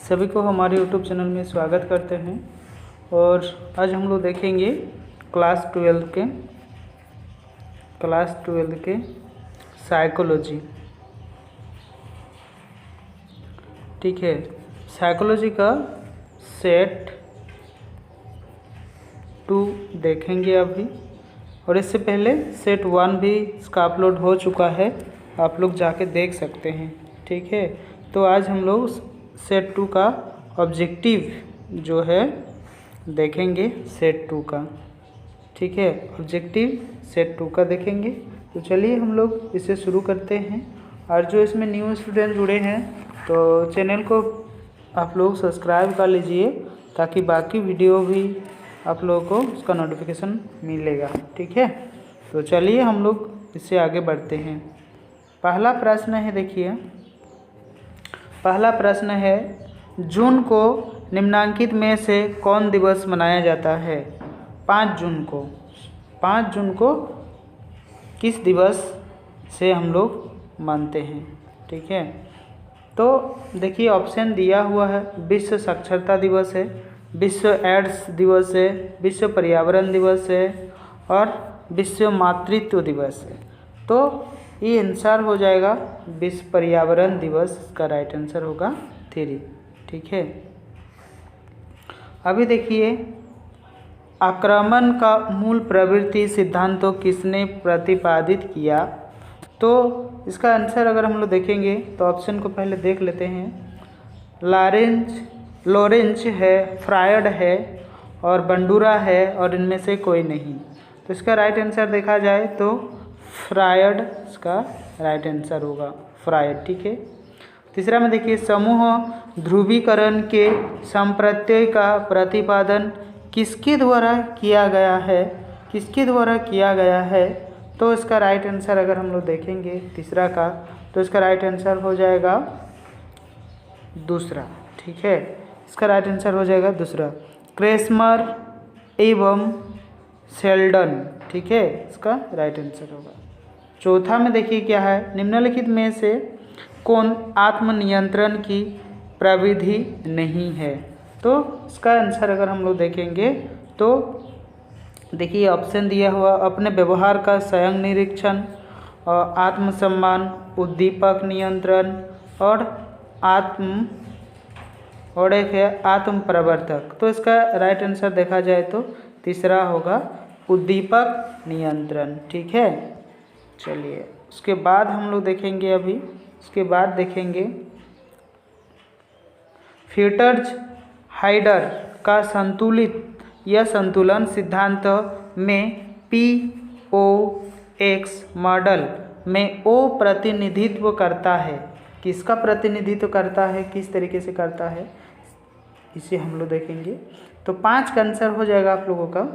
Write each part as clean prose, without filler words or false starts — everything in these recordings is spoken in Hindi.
सभी को हमारे यूट्यूब चैनल में स्वागत करते हैं। और आज हम लोग देखेंगे क्लास 12 के साइकोलॉजी। ठीक है, साइकोलॉजी का सेट 2 देखेंगे अभी। और इससे पहले सेट 1 भी इसका अपलोड हो चुका है, आप लोग जाके देख सकते हैं। ठीक है, तो आज हम लोग सेट 2 का ऑब्जेक्टिव जो है देखेंगे सेट 2 का। ठीक है, ऑब्जेक्टिव सेट 2 का देखेंगे। तो चलिए हम लोग इसे शुरू करते हैं। और जो इसमें न्यू स्टूडेंट जुड़े हैं तो चैनल को आप लोग सब्सक्राइब कर लीजिए, ताकि बाकी वीडियो भी आप लोगों को उसका नोटिफिकेशन मिलेगा। ठीक है, तो चलिए हम लोग इससे आगे बढ़ते हैं। पहला प्रश्न है, देखिए पहला प्रश्न है, जून को निम्नांकित में से कौन दिवस मनाया जाता है? 5 जून को किस दिवस से हम लोग मानते हैं? ठीक है, तो देखिए ऑप्शन दिया हुआ है। विश्व साक्षरता दिवस है, विश्व एड्स दिवस है, विश्व पर्यावरण दिवस है और विश्व मातृत्व दिवस है। तो ये आंसर हो जाएगा विश्व पर्यावरण दिवस, का राइट आंसर होगा 3। ठीक है, अभी देखिए आक्रमण का मूल प्रवृत्ति सिद्धांत तो किसने प्रतिपादित किया? तो इसका आंसर अगर हम लोग देखेंगे तो ऑप्शन को पहले देख लेते हैं। लॉरेंच है, फ्रायड है और बंडूरा है, और इनमें से कोई नहीं। तो इसका राइट आंसर देखा जाए तो फ्रायड इसका राइट आंसर होगा, फ्रायड। ठीक है, तीसरा में देखिए समूह ध्रुवीकरण के संप्रत्यय का प्रतिपादन किसके द्वारा किया गया है? तो इसका राइट आंसर अगर हम लोग देखेंगे तीसरा का, तो इसका राइट आंसर हो जाएगा दूसरा। ठीक है, इसका राइट आंसर हो जाएगा दूसरा, क्रेस्मर एवं शेल्डन। ठीक है, इसका राइट आंसर होगा। चौथा में देखिए क्या है, निम्नलिखित में से कौन आत्मनियंत्रण की प्रविधि नहीं है? तो इसका आंसर अगर हम लोग देखेंगे तो देखिए ऑप्शन दिया हुआ, अपने व्यवहार का स्वयं निरीक्षण, आत्मसम्मान, उद्दीपक नियंत्रण और एक है आत्म प्रवर्तक। तो इसका राइट आंसर देखा जाए तो तीसरा होगा, उद्दीपक नियंत्रण। ठीक है, चलिए उसके बाद हम लोग देखेंगे उसके बाद देखेंगे फ्यूटर्ज हाइडर का संतुलन सिद्धांत में POX मॉडल में O प्रतिनिधित्व करता है। किसका प्रतिनिधित्व करता है, किस तरीके से करता है, इसे हम लोग देखेंगे। तो 5 का आंसर हो जाएगा आप लोगों का,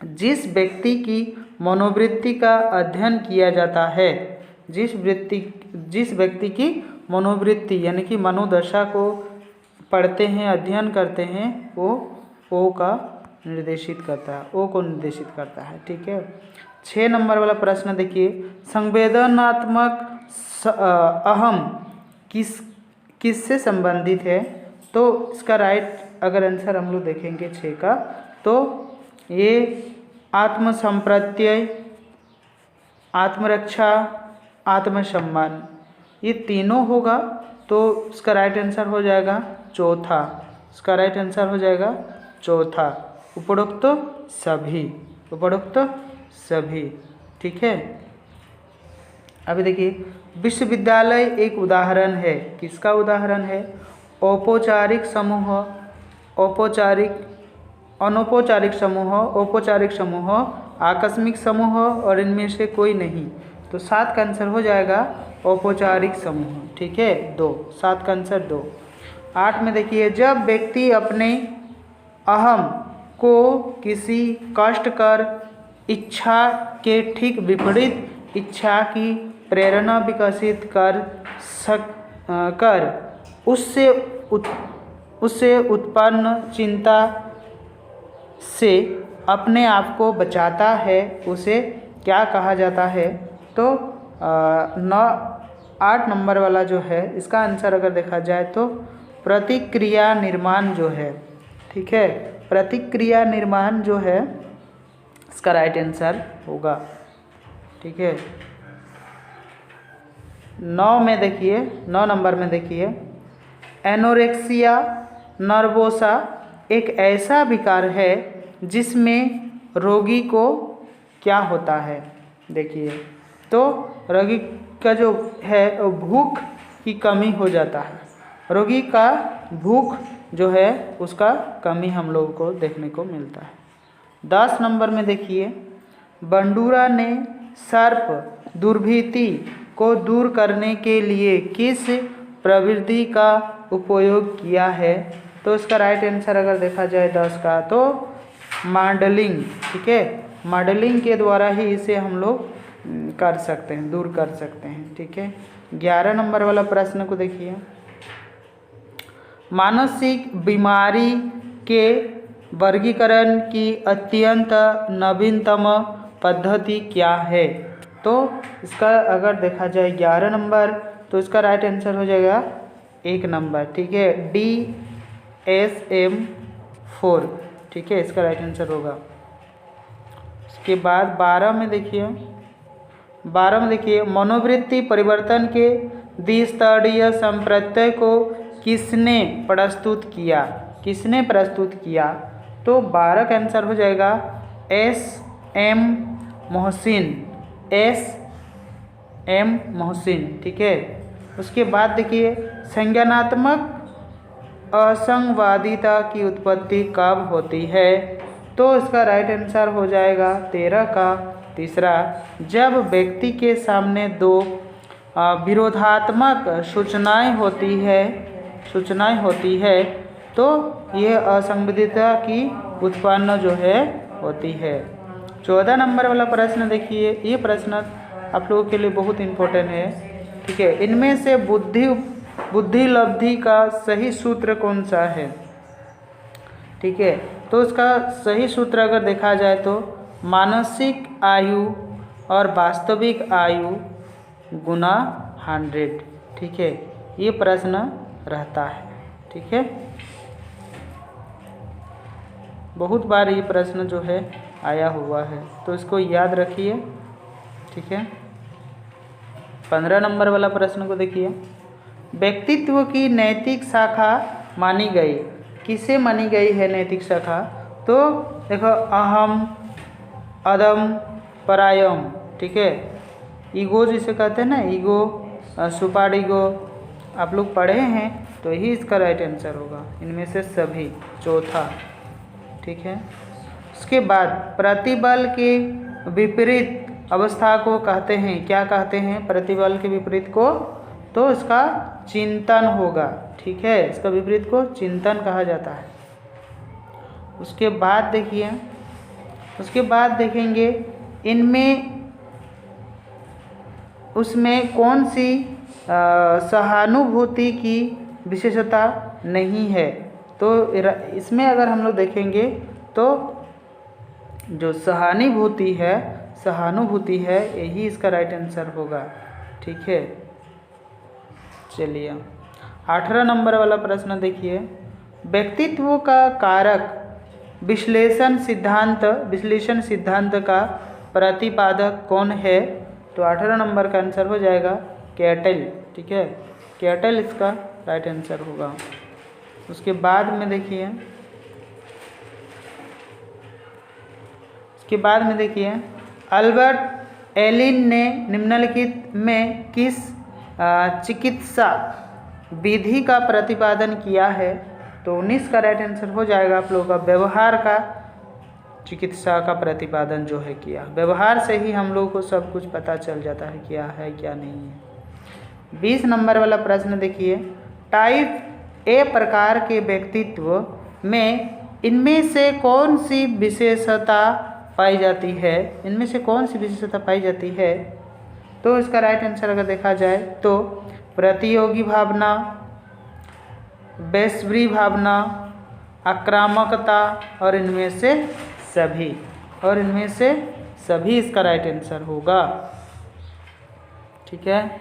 जिस व्यक्ति की मनोवृत्ति का अध्ययन किया जाता है, जिस व्यक्ति की मनोवृत्ति यानी कि मनोदशा को पढ़ते हैं, अध्ययन करते हैं, वो ओ को निर्देशित करता है। ठीक है, 6 नंबर वाला प्रश्न देखिए, संवेदनात्मक अहम किससे संबंधित है? तो इसका राइट अगर आंसर हम लोग देखेंगे 6 का, तो ये आत्मसंप्रत्यय, आत्मरक्षा, आत्मसम्मान, ये तीनों होगा। तो इसका राइट आंसर हो जाएगा चौथा। इसका राइट आंसर हो जाएगा चौथा, उपरोक्त सभी। ठीक है, अभी देखिए विश्वविद्यालय एक उदाहरण है। किसका उदाहरण है? औपचारिक समूह, अनौपचारिक समूह, औपचारिक समूह, आकस्मिक समूह और इनमें से कोई नहीं। तो 7 का आंसर हो जाएगा औपचारिक समूह। ठीक है, 2, 7 का आंसर 2। 8 में देखिए, जब व्यक्ति अपने अहम को किसी कष्टकर इच्छा के ठीक विपरीत इच्छा की प्रेरणा विकसित कर उससे उत्पन्न चिंता से अपने आप को बचाता है, उसे क्या कहा जाता है? तो 8 नंबर वाला जो है, इसका आंसर अगर देखा जाए तो प्रतिक्रिया निर्माण जो है, ठीक है, प्रतिक्रिया निर्माण जो है इसका राइट आंसर होगा। ठीक है, 9 में देखिए, 9 नंबर में देखिए, एनोरेक्सिया नर्वोसा एक ऐसा विकार है जिसमें रोगी को क्या होता है। देखिए, तो रोगी का जो है भूख की कमी हो जाता है, रोगी का भूख जो है उसका कमी हम लोगों को देखने को मिलता है। 10 नंबर में देखिए, बंडूरा ने सर्प दुर्भीति को दूर करने के लिए किस प्रविधि का उपयोग किया है। तो इसका राइट आंसर अगर देखा जाए 10 का तो मॉडलिंग। ठीक है, मॉडलिंग के द्वारा ही इसे हम लोग कर सकते हैं, दूर कर सकते हैं। ठीक है, 11 नंबर वाला प्रश्न को देखिए, मानसिक बीमारी के वर्गीकरण की अत्यंत नवीनतम पद्धति क्या है। तो इसका अगर देखा जाए 11 नंबर तो इसका राइट आंसर हो जाएगा 1 नंबर। ठीक है, DSM-4। ठीक है, इसका राइट आंसर होगा। इसके बाद 12 में देखिए, 12 में देखिए, मनोवृत्ति परिवर्तन के द्विस्तरीय संप्रत्यय को किसने प्रस्तुत किया, किसने प्रस्तुत किया। तो 12 का आंसर हो जाएगा SM मोहसिन, SM मोहसिन। ठीक है, उसके बाद देखिए, संज्ञानात्मक असंवादिता की उत्पत्ति कब होती है। तो इसका राइट आंसर हो जाएगा 13 का तीसरा, जब व्यक्ति के सामने दो विरोधात्मक सूचनाएं होती है तो यह असंवादिता की उत्पन्न जो है होती है। 14 नंबर वाला प्रश्न देखिए, ये प्रश्न आप लोगों के लिए बहुत इम्पोर्टेंट है। ठीक है, इनमें से बुद्धि लब्धि का सही सूत्र कौन सा है। ठीक है, तो इसका सही सूत्र अगर देखा जाए तो मानसिक आयु और वास्तविक आयु गुना 100। ठीक है, ये प्रश्न रहता है। ठीक है, बहुत बार ये प्रश्न जो है आया हुआ है, तो इसको याद रखिए। ठीक है, 15 नंबर वाला प्रश्न को देखिए, व्यक्तित्व की नैतिक शाखा मानी गई, किसे मानी गई है नैतिक शाखा। तो देखो, अहम, अदम, परायम। ठीक है, ईगो जिसे कहते हैं ना, ईगो, सुपर ईगो, आप लोग पढ़े हैं तो ही इसका राइट आंसर होगा, इनमें से सभी, चौथा। ठीक है, उसके बाद प्रतिबल के विपरीत अवस्था को कहते हैं, क्या कहते हैं प्रतिबल के विपरीत को। तो इसका चिंतन होगा। ठीक है, इसका विपरीत को चिंतन कहा जाता है। उसके बाद देखिए, उसके बाद देखेंगे इनमें उसमें कौन सी सहानुभूति की विशेषता नहीं है। तो इसमें अगर हम लोग देखेंगे तो जो सहानुभूति है यही इसका राइट आंसर होगा। ठीक है, चलिए 18 नंबर वाला प्रश्न देखिए, व्यक्तित्व का कारक विश्लेषण सिद्धांत का प्रतिपादक कौन है। तो 18 नंबर का आंसर हो जाएगा कैटल। ठीक है, कैटल इसका राइट आंसर होगा। उसके बाद में देखिए, अल्बर्ट एलिन ने निम्नलिखित में किस चिकित्सा विधि का प्रतिपादन किया है। तो 19 का राइट आंसर हो जाएगा आप लोगों का व्यवहार का चिकित्सा का प्रतिपादन जो है किया। व्यवहार से ही हम लोगों को सब कुछ पता चल जाता है क्या है क्या नहीं है। 20 नंबर वाला प्रश्न देखिए, टाइप ए प्रकार के व्यक्तित्व में इनमें से कौन सी विशेषता पाई जाती है, इनमें से कौन सी विशेषता पाई जाती है। तो इसका राइट आंसर अगर देखा जाए तो प्रतियोगी भावना, बेस्बरी भावना, आक्रामकता और इनमें से सभी इसका राइट आंसर होगा। ठीक है,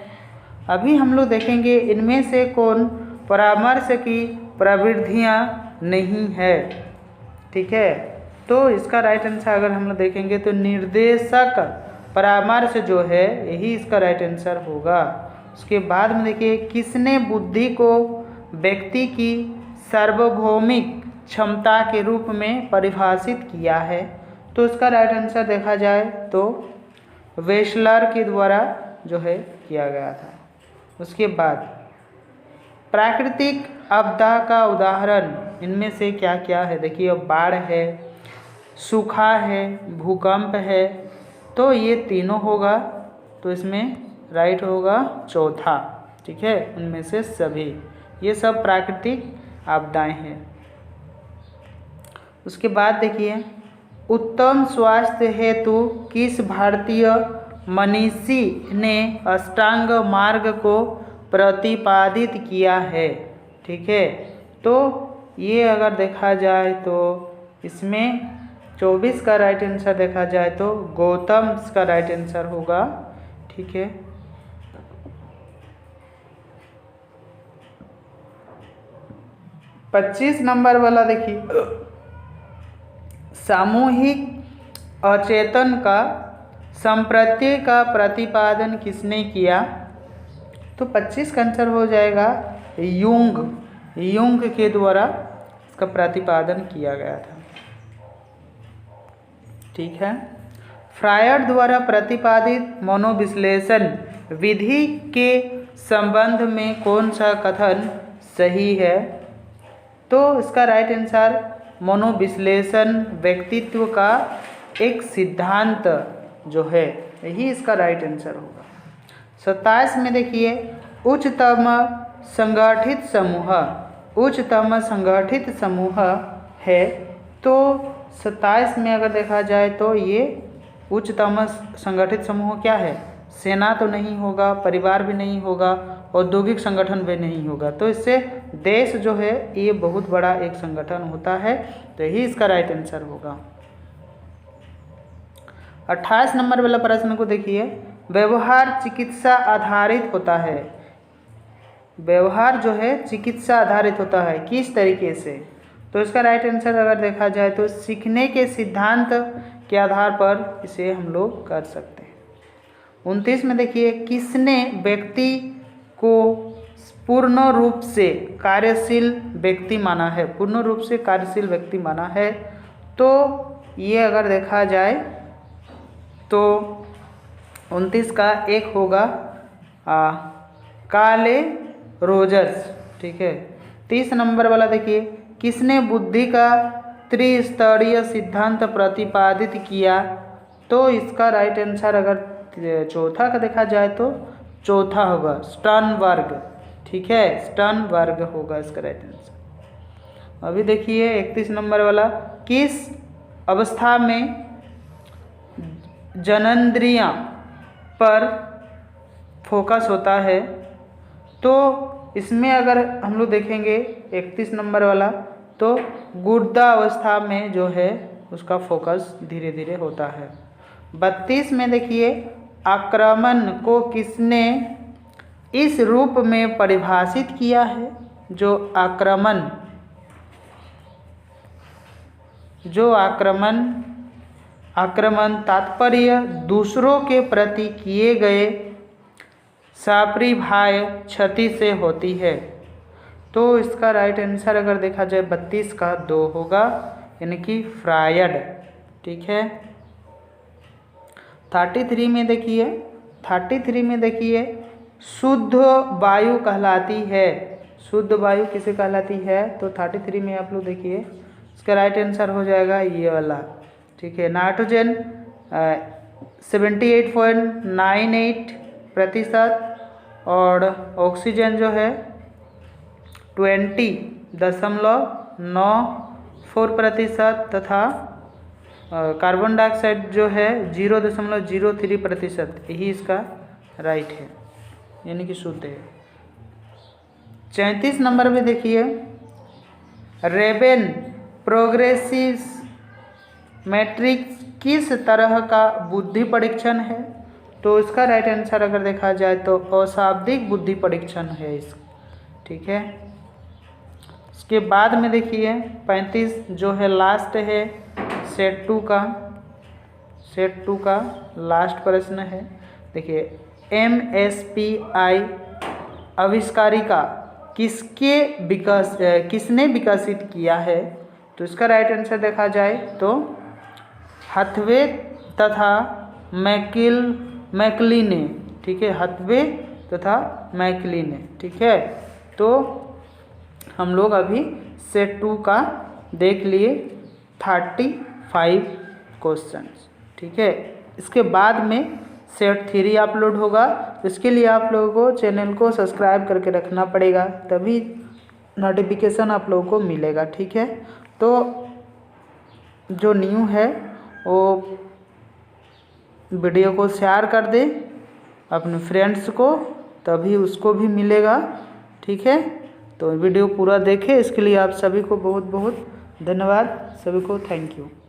अभी हम लोग देखेंगे इनमें से कौन परामर्श की प्रवृत्तियाँ नहीं है। ठीक है, तो इसका राइट आंसर अगर हम लोग देखेंगे तो निर्देशक परामर्श जो है यही इसका राइट आंसर होगा। उसके बाद में देखिए, किसने बुद्धि को व्यक्ति की सार्वभौमिक क्षमता के रूप में परिभाषित किया है? तो इसका राइट आंसर देखा जाए तो वेशलर के द्वारा जो है किया गया था। उसके बाद प्राकृतिक आपदा का उदाहरण इनमें से क्या क्या है? देखिए, बाढ़ है, सूखा है, भूकंप है, तो ये तीनों होगा, तो इसमें राइट होगा चौथा। ठीक है, उनमें से सभी, ये सब प्राकृतिक आपदाएं हैं। उसके बाद देखिए, उत्तम स्वास्थ्य हेतु किस भारतीय मनीषी ने अष्टांग मार्ग को प्रतिपादित किया है? ठीक है, तो ये अगर देखा जाए तो इसमें 24 का राइट आंसर देखा जाए तो गौतम का राइट आंसर होगा। ठीक है, पच्चीस नंबर वाला देखिए, सामूहिक अचेतन का संप्रत्यय का प्रतिपादन किसने किया? तो 25 का आंसर हो जाएगा यूंग के द्वारा इसका प्रतिपादन किया गया था। ठीक है, फ्रायड द्वारा प्रतिपादित मनोविश्लेषण विधि के संबंध में कौन सा कथन सही है? तो इसका राइट आंसर मनोविश्लेषण व्यक्तित्व का एक सिद्धांत जो है यही इसका राइट आंसर होगा। 27 में देखिए, उच्चतम संगठित समूह है, तो 27 में अगर देखा जाए तो ये उच्चतम संगठित समूह क्या है? सेना तो नहीं होगा, परिवार भी नहीं होगा, औद्योगिक संगठन भी नहीं होगा, तो इससे देश जो है ये बहुत बड़ा एक संगठन होता है, तो यही इसका राइट आंसर होगा। 28 नंबर वाला प्रश्न को देखिए, व्यवहार चिकित्सा आधारित होता है। व्यवहार जो है चिकित्सा आधारित होता है, किस तरीके से? तो इसका राइट आंसर अगर देखा जाए तो सीखने के सिद्धांत के आधार पर इसे हम लोग कर सकते हैं। 29 में देखिए, किसने व्यक्ति को पूर्ण रूप से कार्यशील व्यक्ति माना है? पूर्ण रूप से कार्यशील व्यक्ति माना है, तो ये अगर देखा जाए तो 29 का एक होगा काले रोजर्स। ठीक है, 30 नंबर वाला देखिए, किसने बुद्धि का त्रिस्तरीय सिद्धांत प्रतिपादित किया? तो इसका राइट आंसर अगर चौथा का देखा जाए तो चौथा होगा स्टर्नबर्ग। ठीक है, स्टर्नबर्ग होगा इसका राइट आंसर। अभी देखिए 31 नंबर वाला, किस अवस्था में जननेंद्रियां पर फोकस होता है? तो इसमें अगर हम लोग देखेंगे 31 नंबर वाला, तो गुर्दा अवस्था में जो है उसका फोकस धीरे धीरे होता है। 32 में देखिए, आक्रमण को किसने इस रूप में परिभाषित किया है? जो आक्रमण तात्पर्य दूसरों के प्रति किए गए सापरिभाय क्षति से होती है। तो इसका राइट आंसर अगर देखा जाए 32 का 2 होगा, यानी कि फ्रायड। ठीक है, 33 में देखिए, शुद्ध वायु कहलाती है। शुद्ध वायु किसे कहलाती है? तो 33 में आप लोग देखिए, इसका राइट आंसर हो जाएगा ये वाला। ठीक है, नाइट्रोजन 78.98% और ऑक्सीजन जो है 20.94% तथा कार्बन डाइऑक्साइड जो है 0.03%, यही इसका राइट है, यानी कि शुद्ध है। 34 नंबर में देखिए, रेबेन प्रोग्रेसिव मैट्रिक्स किस तरह का बुद्धि परीक्षण है? तो इसका राइट आंसर अगर देखा जाए तो अशाब्दिक बुद्धि परीक्षण है इस। ठीक है, उसके बाद में देखिए 35 जो है लास्ट है सेट 2 का लास्ट प्रश्न है। देखिए MSPI आविष्कारिका किसने विकसित किया है? तो इसका राइट आंसर देखा जाए तो हथवे तथा मैकलिने, ठीक है, हथवे तथा मैकलिने, ठीक है। तो हम लोग अभी सेट 2 का देख लिए 35 क्वेश्चंस, ठीक है। इसके बाद में सेट 3 अपलोड होगा। इसके लिए आप लोगों को चैनल को सब्सक्राइब करके रखना पड़ेगा, तभी नोटिफिकेशन आप लोगों को मिलेगा, ठीक है। तो जो न्यू है वो वीडियो को शेयर कर दे अपने फ्रेंड्स को, तभी उसको भी मिलेगा, ठीक है। तो वीडियो पूरा देखें, इसके लिए आप सभी को बहुत बहुत धन्यवाद, सभी को थैंक यू।